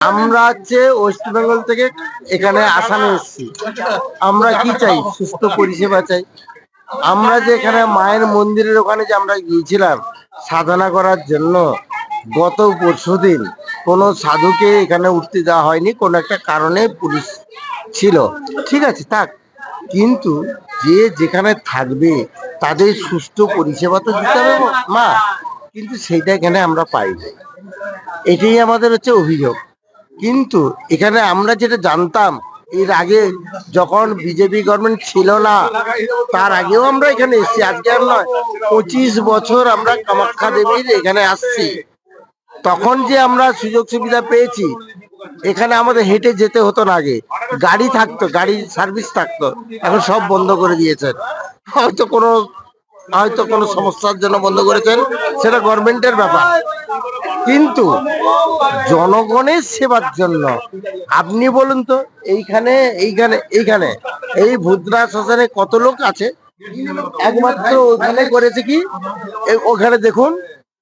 আমরা ওয়েস্ট বেঙ্গল থেকে এখানে আসামে এসেছি। আমরা কি চাই? সুস্থ পরিষেবা চাই। আমরা যে এখানে মায়ের মন্দিরের ওখানে যে আমরা গিয়েছিলাম সাধনা করার জন্য, গত পরশুদিন কোনো সাধুকে এখানে উঠতে দেওয়া হয়নি, কোনো একটা কারণে পুলিশ ছিল, ঠিক আছে থাক, কিন্তু যে যেখানে থাকবে তাদের সুষ্ঠু পরিষেবা তো দিতে হবে মা, কিন্তু সেইটা এখানে আমরা পাই না। এটাই আমাদের অভিযোগ। কিন্তু এখানে আমরা যেটা জানতাম এর আগে, যখন বিজেপি গভর্নমেন্ট ছিল না তার আগেও আমরা এখানে এসেছি, আজকে আর নয়, 25 বছর আমরা কামাখ্যা দেবীর এখানে আসছি। তখন যে আমরা সুযোগ সুবিধা পেয়েছি, এখানে আমাদের হেঁটে যেতে হতো না, আগে গাড়ি থাকতো, গাড়ির সার্ভিস থাকতো, এখন সব বন্ধ করে দিয়েছেন। হয়তো কোনো সমস্যার জন্য বন্ধ করেছেন, সেটা গভর্নমেন্টের ব্যাপার, কিন্তু জনগণের সেবার জন্য আপনি বলুন তো, এইখানে এইখানে এইখানে এই ভুদ্রা শ্মশানে কত লোক আছে? একমাত্র ওখানে করেছে কি, ওখানে দেখুন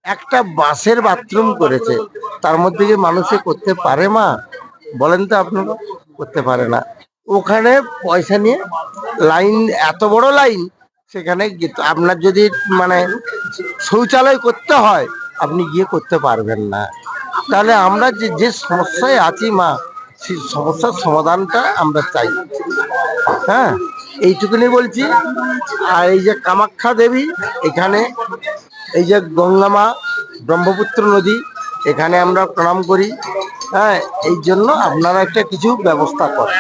একটা বাসের বাথরুম করেছে, তার মধ্যে কি মানুষে করতে পারে মা? বলেন তো আপনারা, করতে পারে না। ওখানে পয়সা নিয়ে লাইন, এত বড় লাইন, সেখানে আপনার যদি মানে শৌচালয় করতে হয় আপনি গিয়ে করতে পারবেন না। তাহলে আমরা যে সমস্যায় আছি মা, সেই সমস্যার সমাধানটা আমরা চাই। হ্যাঁ, এইটুকুনি বলছি। আর এই যে কামাখ্যা দেবী এখানে, এই যে গঙ্গা মা, ব্রহ্মপুত্র নদী, এখানে আমরা প্রণাম করি। হ্যাঁ, এই জন্য আপনারা একটা কিছু ব্যবস্থা করেন,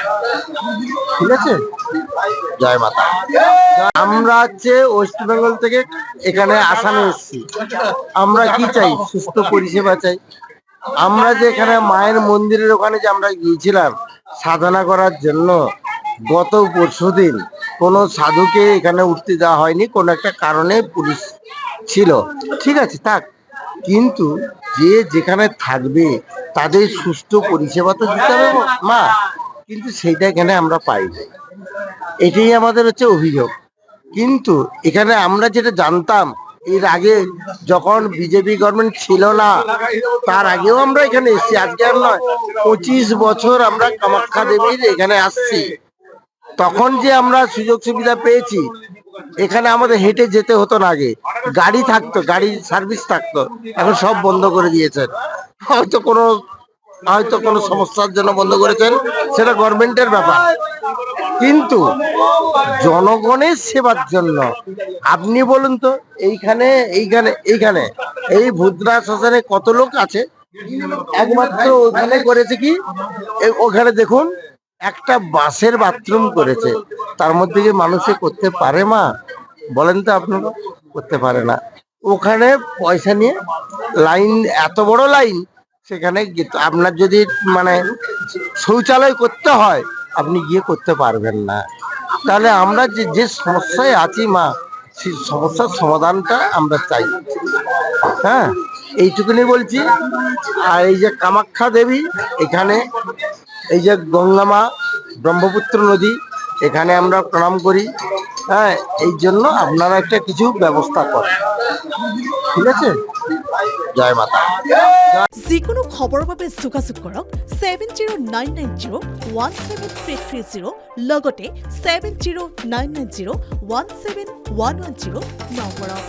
ঠিক আছে? জয় মাতা। আমরা ওয়েস্ট বেঙ্গল থেকে এখানে আসামে এসেছি। আমরা কি চাই? সুস্থ পরিষেবা চাই। আমরা যে এখানে মায়ের মন্দিরের ওখানে যে আমরা গিয়েছিলাম সাধনা করার জন্য, গত পরশুদিন কোনো সাধুকে এখানে উঠতে দেওয়া হয়নি, কোনো একটা কারণে পুলিশ ছিল, ঠিক আছে থাক, কিন্তু যে যেখানে থাকবে তাদের সুষ্ঠু পরিষেবা তো দিতে হবে মা, কিন্তু সেইটা এখানে আমরা পাই না। এটাই আমাদের অভিযোগ। কিন্তু এখানে আমরা যেটা জানতাম এর আগে, যখন বিজেপি গভর্নমেন্ট ছিল না তার আগেও আমরা এখানে এসেছি, আজকে আর নয়, 25 বছর আমরা কামাখ্যা দেবীর এখানে আসছি। তখন যে আমরা সুযোগ সুবিধা পেয়েছি, এখানে আমাদের হেঁটে যেতে হতো না, আগে গাড়ি থাকতো, গাড়ির সার্ভিস থাকতো, এখন সব বন্ধ করে দিয়েছেন। হয়তো কোনো সমস্যার জন্য বন্ধ করেছেন, সেটা গভর্নমেন্টের ব্যাপার, কিন্তু জনগণের সেবার জন্য আপনি বলুন তো, এইখানে এইখানে এইখানে এই ভুদ্রা শ্মশানে কত লোক আছে? একমাত্র ওখানে করেছে কি, ওখানে দেখুন একটা বাসের বাথরুম করেছে, তার মধ্যে কি মানুষে করতে পারে মা? বলেন তো আপনারা, করতে পারে না। ওখানে পয়সা নিয়ে লাইন, এত বড় লাইন, সেখানে আপনার যদি মানে শৌচালয় করতে হয় আপনি গিয়ে করতে পারবেন না। তাহলে আমরা যে সমস্যায় আছি মা, সেই সমস্যার সমাধানটা আমরা চাই। হ্যাঁ, এইটুকুনি বলছি। আর এই যে কামাখ্যা দেবী এখানে, এই যে গঙ্গা মা, ব্রহ্মপুত্র নদী, এখানে আমরা প্রণাম করি। হ্যাঁ, এই জন্য আপনারা একটা কিছু ব্যবস্থা করেন, ঠিক আছে? জয় মাতা। যিকোনো খবৰৰ বাবে যোগাযোগ কৰক 7099017330 লগতে 7099017110 নম্বৰত।